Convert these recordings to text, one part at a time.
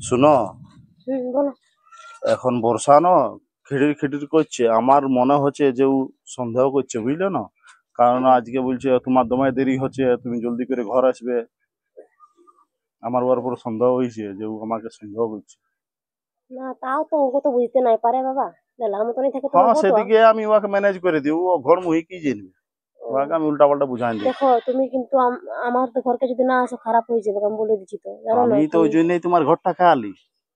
শুনো, বলো। এখন বর্ষা ন, খিড়ির খিড়ির করছে। আমার মনে হচ্ছে যে ও সন্দেহ করছে, বুঝলে না? কারণ আজকে বলছে তোমার দমায় দেরি হচ্ছে, তুমি জলদি করে ঘর আসবে। আমার ওর উপর সন্দেহ হয়েছে যে ও আমাকে সন্দেহ করছে। না, তাও তো ওকে তো বুঝতে নাই পারে বাবা। লালার মতনই থাকে তোমার হ্যাঁ, বউ তো। সেদিকে আমি ওকে ম্যানেজ করে দিই, ও ঘর মুহি কি জানবে। ওকে আমি উল্টা পাল্টা বুঝাই দিই। দেখো তুমি কিন্তু আমার তো ঘরকে যদি না আসো খারাপ হয়ে যাবে, আমি বলে দিচ্ছি তো, জানো না আমি তো তুমি। ওই জন্যই তোমার ঘরটা খালি।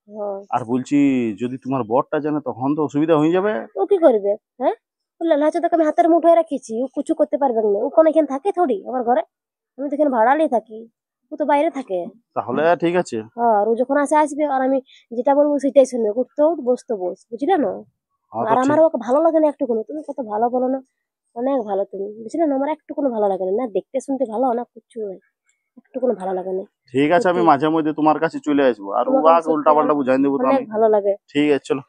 হ্যাঁ। আর বলছি, যদি তোমার বরটা জানে তখন তো অসুবিধা হয়ে যাবে। ও কি করবে? হ্যাঁ, ও লালা চাচাকে আমি হাতের মুঠোয় রাখিছি, ও কিছু করতে পারবে না। ও কোন এখানে থাকে থোড়ি আমার ঘরে। আমি তো এখানে ভাড়া নিয়ে থাকি, ও তো বাইরে থাকে। তাহলে ঠিক আছে। হ্যাঁ, আর ও যখন আসে আসবে, আর আমি যেটা বলবো সেটাই শুনবে। উঠতে উঠ, বসতে বস, বুঝলে না? হ্যাঁ, তো আর আমার ঠিক। ওকে ভালো লাগে না একটু কোনো। তুমি কত ভালো বলো না, অনেক ভালো তুমি, বুঝলে না? আমার একটু কোনো ভালো লাগে না, না দেখতে শুনতে ভালো না কিচ্ছু নাই, একটু কোনো ভালো লাগে না। ঠিক আছে, আমি সত্যি মাঝে মধ্যে তোমার কাছে চলে আসবো, আর ও তোমাকে আমি আগে সত্যি উল্টা পাল্টা বুঝাই দেবো তো অনেক আমি। ভালো লাগে। ঠিক আছে, চলো।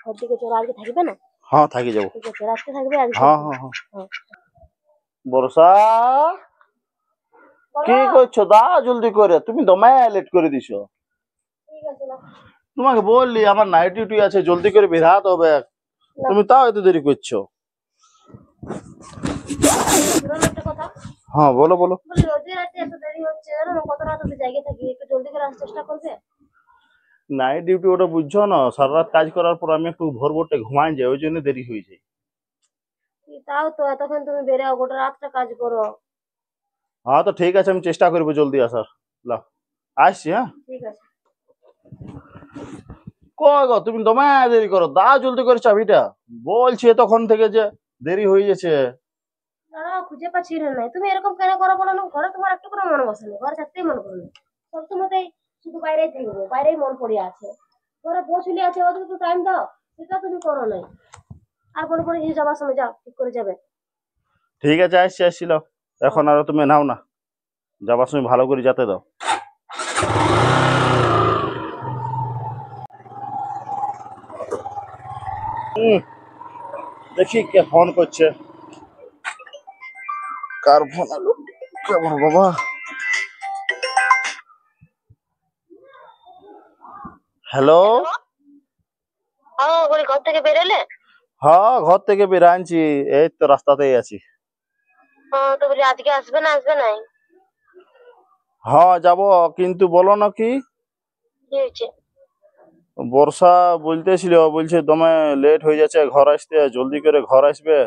সব দিকে চলো, আজকে থাকবে না? হ্যাঁ, থাকি যাবো। ঠিক আছে, রাত্রে থাকবে আজকে হ্যাঁ, থাকবে। হ্যাঁ, হ্যাঁ। হ্যাঁ, বর্ষা, কি বলো। করছো? দা জলদি করে, তুমি দমে লেট করে দিছো। ঠিক আছে না। তোমাকে বললি আমার নাইট ডিউটি আছে, জলদি করে বেরাতে হবে। না, তুমি তাও এত দেরি করছো। শুনো না একটা কথা। হ্যাঁ, বলো বলো। বলি রোজই রাতে এত দেরি হচ্ছে, জানো না? কত রাত অব্দি জায়গা থাকি, একটু জলদি করে আসার চেষ্টা করবে। নাইট ডিউটি ওটা বুঝছো না, সারা রাত কাজ করার পর আমি একটু ভোর ভোরটে ঘুমাই যাই, ওই জন্য দেরি হয়ে যায়। তাও তো এতক্ষণ তুমি বেরাও, গোটা রাতটা কাজ করো। হ্যাঁ, তো ঠিক আছে, আমি চেষ্টা করবো জলদি আসার। লাও, আসছি। হ্যাঁ, ঠিক আছে। কই গো, তুমি দমে দেরি করো, দাও জলদি করে চাবিটা। বলছি তখন থেকে যে দেরি হয়ে গেছে। দাঁড়াও, খুঁজে পাচ্ছি না। নাই তুমি এরকম কেন করো বলো না? ঘরে তোমার একটু কোনো মন বসে না, ঘরে থাকতেই মন করে না। সবসময়তেই শুধু বাইরেই থাকবো, বাইরেই মন পড়ে আছে। ঘরে বউ চলে আছে, ওদের একটু টাইম দাও, সেটা তুমি করো নাই। আর বলে করে যে যাবার সময় যাও, ঠিক করে যাবে। ঠিক আছে, আসছি আসছি, লাও। এখন হ্যাঁ। আর তুমি নাও না, যাবার সময় ভালো করে যেতে দাও। দেখি কে ফোন করছে। কার ফোন আলো? কেমন বাবা? হ্যালো। হ্যাঁ, বলি ঘর থেকে বেরোলে? হ্যাঁ, ঘর থেকে বের আনছি, এই তো রাস্তাতেই আছি। হ্যাঁ, তো বলি আজকে আসবে না, আসবে নাই? হ্যাঁ, যাব। কিন্তু বলো না কি, কি হয়েছে? বর্ষা বলতেছিল, বলছে দমে লেট হয়ে যাচ্ছে ঘর আসতে, জলদি করে ঘর আসবে।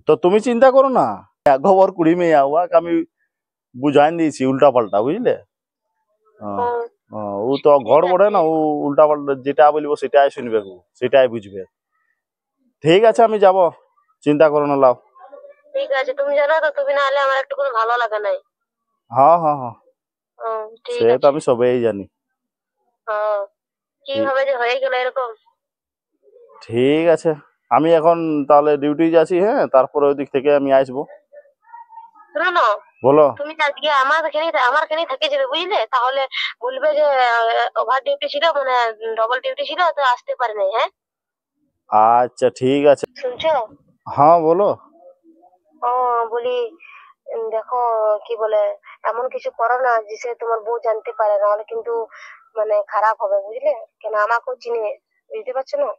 তো তুমি চিন্তা করো না, এক খবর কুড়ি মেয়ে ওয়াক আমি বুঝাই দিয়েছি উল্টা পাল্টা, বুঝলে? হ্যাঁ, হুম, হ্যাঁ, ও তো ঘর ঠিক বড়ে আছে। না, ও উল্টা পাল্টা যেটা বলবো সেটাই শুনবে, ও সেটাই বুঝবে। ঠিক আছে, আমি যাব, চিন্তা করো না, লাও। ঠিক আছে, তুমি জানো তো, তুমি না হলে আমার একটু কোনো ভালো লাগে নাই। হ্যাঁ, হ্যাঁ, হ্যাঁ, ঠিক সে তো আছে। আমি সবই জানি। হ্যাঁ, ঠিক, কিভাবে যে হয়ে গেল এরকম। ঠিক আছে। আমি এখন তাহলে ডিউটি যাচ্ছি, হ্যাঁ, তারপরে ওই দিক থেকে আমি আসবো। শোনো না, বলো। তুমি আজকে আমার এখানেই থেকে যাবে, বুঝলে? তাহলে বলবে যে ওভার ডিউটি ছিল, মানে ডবল ডিউটি ছিল, তো আসতে পারে নাই। হ্যাঁ, আচ্ছা, ঠিক আছে। শুনছো? হ্যাঁ, বলো। ও, বলি দেখো, কি বলে, এমন কিছু করো না যে সে তোমার বউ জানতে পারে, নাহলে কিন্তু মানে খারাপ হবে, বুঝলে? কেন আমাকেও চিনে, বুঝতে পারছো না?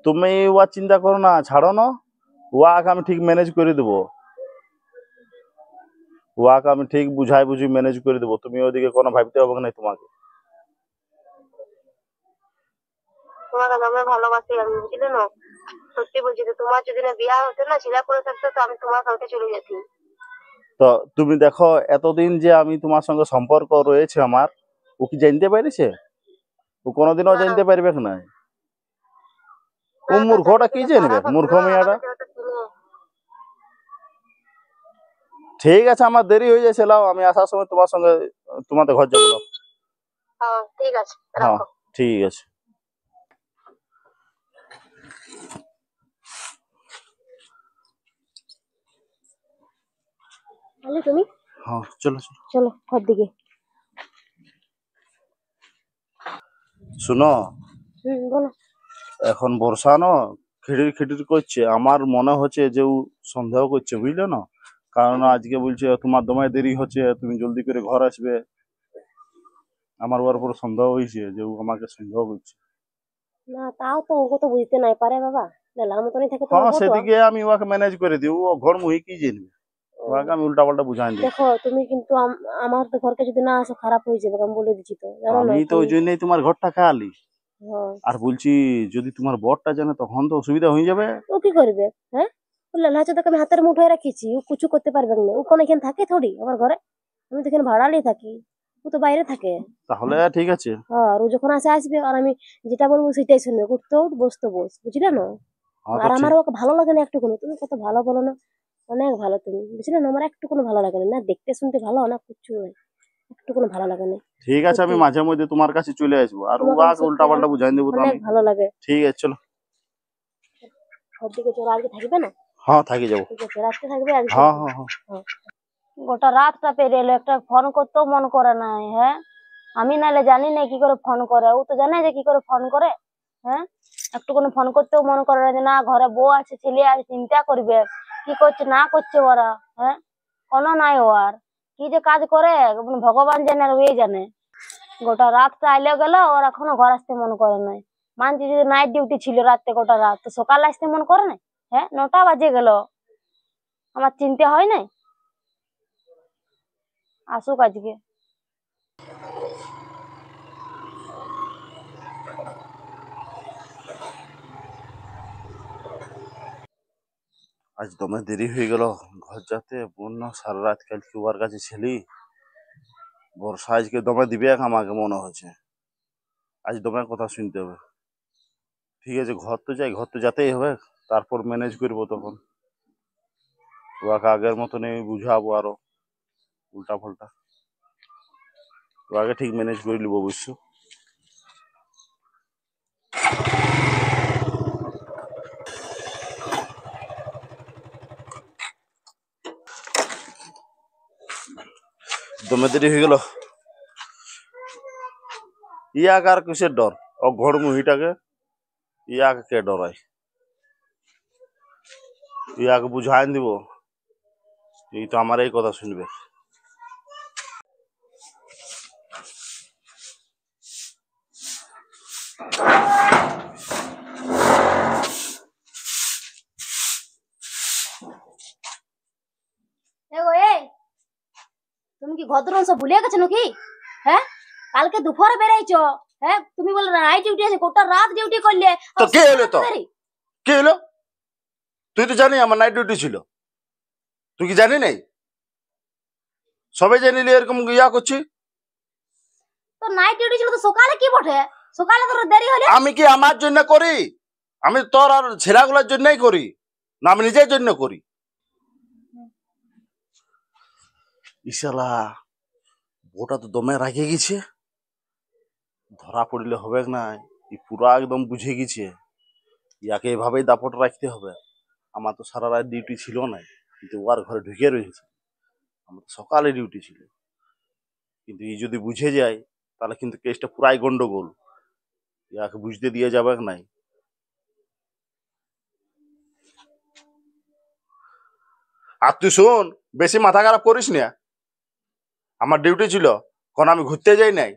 তুমি ওয়া চিন্তা করো না, ছাড়ো না। ওয়াক আমি ঠিক ম্যানেজ করে দেবো। ওয়াক আমি ঠিক বুঝাই বুঝি ম্যানেজ করে দেবো, তুমি ওদিকে কোনো ভাবতে হবে না তোমাকে। তোমাকে আমি ভালোবাসি আমি, বুঝলে না? সত্যি বলছি, তো তোমার যদি না বিয়া হতো না, ছিলা করে থাকতো, তো আমি তোমার কাছে চলে যেতি। তো তুমি দেখো, এতদিন যে আমি তোমার সঙ্গে সম্পর্ক রয়েছে আমার, ও কি জানতে পেরেছে? ও কোনোদিনও না, জানতে পারবে না। ও না, তো মূর্খটা তাতে কি তুমি জানবে, খারাপ হবে মূর্খ না, মেয়েটা। আমাকে যেহেতু চিনে। ঠিক আছে, আমার দেরি হয়ে যাচ্ছে, লাও আমি আসার সময় তোমার সঙ্গে তোমাদের ঘর যাবো, লাও। হ্যাঁ, ঠিক আছে, হ্যাঁ, রাখো। ঠিক আছে। তাহলে তুমি হ্যাঁ, চলো চলো। চলো ঘর দিকে। শুনো, বলো। এখন বর্ষা ন, খিড়ির খিড়ির করছে। আমার মনে হচ্ছে যে ও সন্দেহ করছে, বুঝলে না? কারণ আজকে বলছে তোমার দমায় দেরি হচ্ছে, তুমি জলদি করে ঘর আসবে। আমার ওর উপর সন্দেহ হয়েছে যে ও আমাকে সন্দেহ করছে। না তাও তো ওকে তো বুঝতে নাই পারে বাবা, লেলার মতনই থাকে তোমার হ্যাঁ, বউ তো। সেদিকে আমি ওকে ম্যানেজ করে দিই, ও ঘর মুহি কি জানবে, ওকে আমি উল্টা পাল্টা বুঝাই দিই। দেখো তুমি কিন্তু আমার তো ঘরকে যদি না আসো খারাপ হয়ে যাবে, আমি বলে দিচ্ছি তো, জানো না আমি তো এখন। ওই জন্যই তোমার ঘরটা খালি। হ্যাঁ। আর বলছি যদি তোমার বরটা জানে তখন তো অসুবিধা হয়ে যাবে। ও কি করবে? হ্যাঁ, ও লেলা চোদাকে আমি হাতের মুঠোয় রাখিছি, ও কিছু করতে পারবে না। ও কোন এখানে থাকে থোড়ি আমার ঘরে, আমি তো এখানে ভাড়া নিয়ে থাকি, ও তো বাইরে থাকে। তাহলে ঠিক আছে। হ্যাঁ, আর ও যখন আসে আসবে, আর আমি যেটা বলবো সেটাই শুনবে, উঠতে উঠ বসতে বস, বুঝলে না? হ্যাঁ তো আর আমার ঠিক। ওকে ভালো লাগে না একটুকুনো, তুমি কত ভালো বলো না, অনেক ভালো তুমি, বুঝলে না? আমার একটুকুনো ভালো লাগে না, না দেখতে শুনতে ভালো না কিচ্ছু নাই, একটুকুনো ভালো লাগে না। ঠিক আছে, আমি সত্যি মাঝে মধ্যে তোমার কাছে চলে আসবো আর তোমাকে আমি ওকে সত্যি উল্টা পাল্টা বুঝাই দেবো তো অনেক আমি। ভালো লাগে। ঠিক আছে, চলো। ওর দিকে চলো, আজকে থাকবে না? হ্যাঁ, থাকি যাবো। ঠিক আছে, রাত্রে থাকবে আজকে? হ্যাঁ, হ্যাঁ, হ্যাঁ। হ্যাঁ। গোটা রাতটা পেরিয়ে এলো, একটা ফোন করতেও মন করে নাই। হ্যাঁ, আমি নাহলে জানি না কি করে ফোন করে, ও তো জানে যে কি করে ফোন করে। হ্যাঁ, একটু কোনো ফোন করতেও মন করে না, যে না ঘরে বউ আছে ছেলে আছে চিন্তা করবে কি করছে না করছে ওরা। হ্যাঁ, কোনো নাই ও আর কি যে কাজ করে, ভগবান জানে আর ওই জানে। গোটা রাতটা আইলেও গেল, ওর এখনো ঘর আসতে মন করে নাই। মানছি যদি নাইট ডিউটি ছিল রাতে গোটা রাত, তো সকালে আসতে মন করে নাই? হ্যাঁ, 9টা বাজে গেল, আমার চিন্তা হয় নাই? আসুক আজকে। আজ দমে দেরি হয়ে গেল ঘর যেতে, বন্য সারা রাত কালকে ওর কাছে ছিলি। বর্ষা আজকে দমে দিবে আমাকে মনে হচ্ছে, আজ দমে কথা শুনতে হবে। ঠিক আছে, ঘর তো যাই, ঘর তো যেতেই হবে, তারপর ম্যানেজ করবো তখন। ওকে আগের মতন আমি বুঝাবো আরো উল্টা পাল্টা, ওকে ঠিক ম্যানেজ করে নিবো অবশ্য। দমে দেরি হয়ে গেল, ইয়াক আর কিসের ডর, ও ঘর মুহিটাকে ইয়াকে কে ডরাই, ইয়াকে বুঝাই দিব, এই তো আমার এই কথা শুনবে। এগো এই, তুমি কি ঘর সব ভুলে গেছো নাকি? হ্যাঁ, কালকে দুপুরে বেরাইছো। হ্যাঁ, তুমি বলে নাইট ডিউটি আছে, গোটা রাত ডিউটি করলে। তো আর কে সকালে হলো এত তো, দেরি? কে হলো? তুই তো জানি আমার নাইট ডিউটি ছিল, তুই কি জানি নাই? সবাই জানিলে এরকম ইয়া করছি। তো নাইট ডিউটি ছিল, তো সকালে কি বটে? সকালে তো দেরি হলে। আমি কি আমার জন্য করি? আমি তোর আর ছেলেগুলোর জন্যই করি, না আমি নিজের জন্য করি? ইশালা ওটা তো দমে রাখে গেছে, ধরা পড়লে হবে না। পুরা একদম বুঝে গেছে, ইয়াকে এভাবেই দাপট রাখতে হবে। আমার তো সারা রাত ডিউটি ছিল না, কিন্তু ওর ঘরে ঢুকে রয়েছে। আমার তো সকালে ডিউটি ছিল, কিন্তু ই যদি বুঝে যায় তাহলে কিন্তু কেসটা পুরাই গন্ডগোল, ইয়াকে বুঝতে দিয়ে যাবে নাই। আর তুই শোন, বেশি মাথা খারাপ করিস না, আমার ডিউটি ছিল, কারণ আমি ঘুরতে যাই নাই।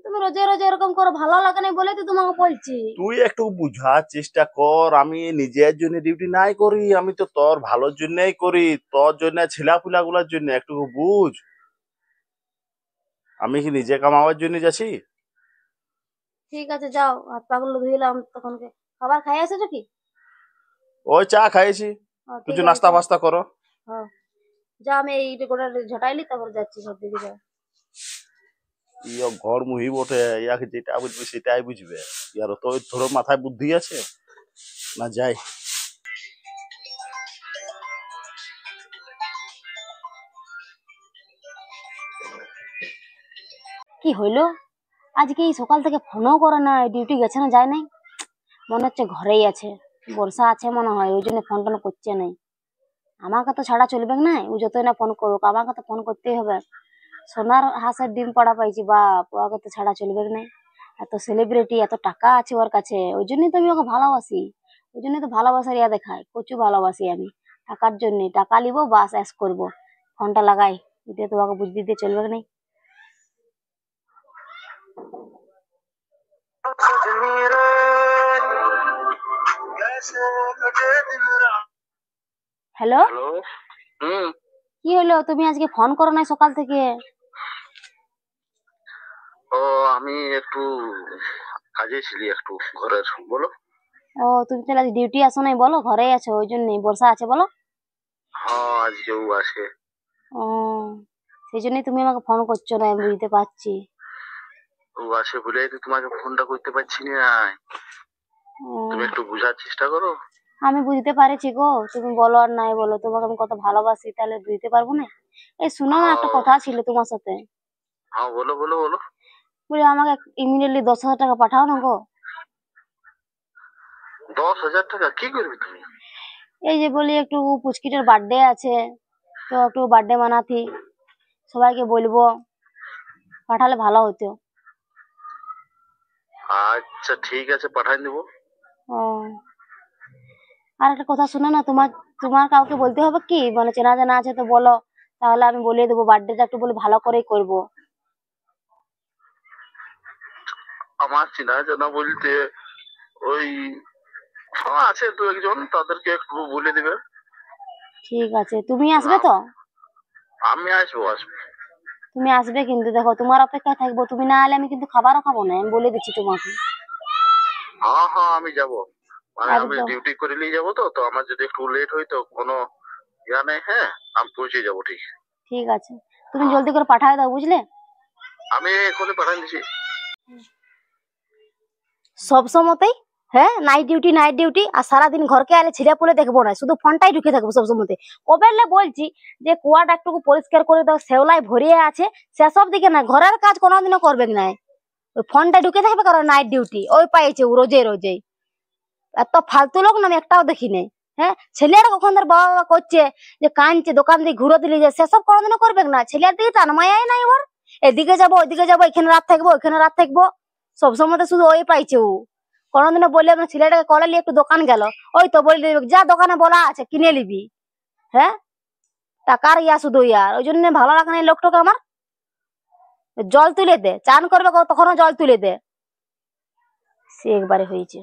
তুমি রোজে রোজে এরকম করো, ভালো লাগে না বলে তো তোমাকে বলছি। তুই একটু বুঝার চেষ্টা কর, আমি নিজের জন্য ডিউটি নাই করি, আমি তো তোর ভালোর জন্যই করি, তোর জন্য ছেলাপুলা গুলার জন্য একটু বুঝ। আমি কি নিজে কামাবার জন্য যাচ্ছি? ঠিক আছে, যাও হাত পা গুলো ধুইলাম তখন। খাবার খাই এসেছো কি? ওই চা খাইছি, ঠিক কিছু আছে, নাস্তা যাও। ফাস্তা করো। হ্যাঁ, যা, আমি এইটা গোটা ঝটাইলি, তারপর যাচ্ছি সব দিকে। যাও। ইয় ঘর মুহি বটে, ইয়াকে যেটা বুঝবে সেটাই বুঝবে। ইয়ার তো ধরো মাথায় বুদ্ধি আছে না, যাই। কি হইলো আজকে? এই সকাল থেকে ফোনও করে না, ডিউটি গেছে না যায় নাই, মনে হচ্ছে ঘরেই আছে। বর্ষা আছে মনে হয়, ওই জন্য ফোন টোন করছে নাই। আমাকে তো ছাড়া চলবে না, ও যতই না ফোন করুক আমাকে তো ফোন করতেই হবে। সোনার হাঁসের ডিম পাড়া পাইছি বাপ, ওকে তো ছাড়া চলবে না। এত সেলিব্রিটি, এত টাকা আছে ওর কাছে, ওই জন্যই তো আমি ওকে ভালোবাসি। ওই জন্যই তো ভালোবাসার ইয়া দেখায়, প্রচুর ভালোবাসি আমি। টাকার জন্য টাকা নিবো, বাস অ্যাশ করবো। ফোনটা লাগাই, এটা তো ওকে বুঝ দিতে চলবে না। Hello, hello. হুম। কি হলো? তুমি আজকে ফোন করো নাই সকাল থেকে? ও, আমি একটু কাজে ছিলি একটু ঘরের, বলো। ও, তুমি তাহলে আজ ডিউটি আসো নাই? বলো ঘরেই আছো, ওই জন্যই বর্ষা আছে বলো। হ্যাঁ, আজকেও আছে। ও, সেই জন্যই তুমি আমাকে ফোন করছো না, আমি বুঝতে পারছি। ও আছে বলেই তো তোমাকে ফোনটা করতে পারছি না। ও, তুমি একটু বোঝার চেষ্টা করো। আমি বুঝতে পারছি গো, তুমি বলো আর নাই বলো, তোমাকে আমি কত ভালোবাসি, তাহলে বুঝতে পারবো না? এই শোনো না, একটা হ্যাঁ। কথা ছিল তোমার সাথে। হ্যাঁ, বলো বলো বলো। বলি আমাকে ইমিডিয়েটলি 10,000 টাকা পাঠাও না গো। 10,000 টাকা কি করবি তুমি? এই যে বলি একটু পুচকিটার বার্থডে আছে, তো একটু বার্থডে মানাতি, সবাইকে বলবো, পাঠালে ভালো হতো। আচ্ছা ঠিক আছে, পাঠাই দেবো। ও, আর একটা কথা শোনো না, তোমার তোমার কাউকে বলতে হবে কি, মানে চেনা জানা আছে তো বলো, তাহলে আমি বলে দেবো, বার্থডেটা একটু বলে ভালো করেই করবো। আমার চেনা জানা বলতে ওই আছে দু একজন, তাদেরকে একটু বলে দিবে। ঠিক আছে, তুমি আসবে তো? আমি আসবো আসবো। তুমি আসবে কিন্তু, দেখো তোমার অপেক্ষায় থাকবো, তুমি না এলে আমি কিন্তু খাবারও খাবো না, আমি বলে দিচ্ছি তোমাকে। হ্যাঁ হ্যাঁ, আমি যাব। মানে আমি একদম। ডিউটি করে নিয়ে যাবো, তো তো আমার যদি একটু লেট হয় তো কোনো ইয়া নেই, হ্যাঁ। আমি পৌঁছে যাবো ঠিক। ঠিক আছে, তুমি জলদি করে পাঠায় দাও, বুঝলে? আমি এখনই পাঠাই দিছি। সব সময়তেই, হ্যাঁ, নাইট ডিউটি নাইট ডিউটি, আর সারাদিন ঘরকে আলে ছিঁড়ে পুলে দেখবো না, শুধু ফোনটাই ঢুকে থাকবো সব সময়তে। কবে বলছি যে কুয়াটা একটু পরিষ্কার করে দাও, শেওলায় ভরিয়ে আছে, সেসব দিকে না, ঘরের কাজ কোনোদিনও করবে না, ওই ফোনটা ঢুকে থাকবে, কারণ নাইট ডিউটি ওই পাইছে ও রোজে রোজে। এত ফালতু লোক না আমি একটাও দেখি নাই। হ্যাঁ, ছেলেরা কখন তার বাবা বাবা করছে যে কাঁদছে, দোকান দিয়ে ঘুরে দিলি, যে সেসব কোনোদিনও করবে না, ছেলের দিকে টান মায়াই নাই ওর। এদিকে যাবো ওইদিকে যাবো, এখানে রাত থাকবো ওইখানে রাত থাকবো, সবসময় তো শুধু ওই পাইছে ও। কোনোদিনও বললে না ছেলেটাকে কলে নিয়ে একটু দোকান গেল, ওই তো বলে দিবে যা দোকানে বলা আছে কিনে নিবি। হ্যাঁ, টাকার ইয়া শুধু ইয়ার, ওই জন্য ভালো লাগে না এই লোকটাকে আমার। জল তুলে দে, চান করবে তখনও জল তুলে দে, সে একবারে হয়েছে।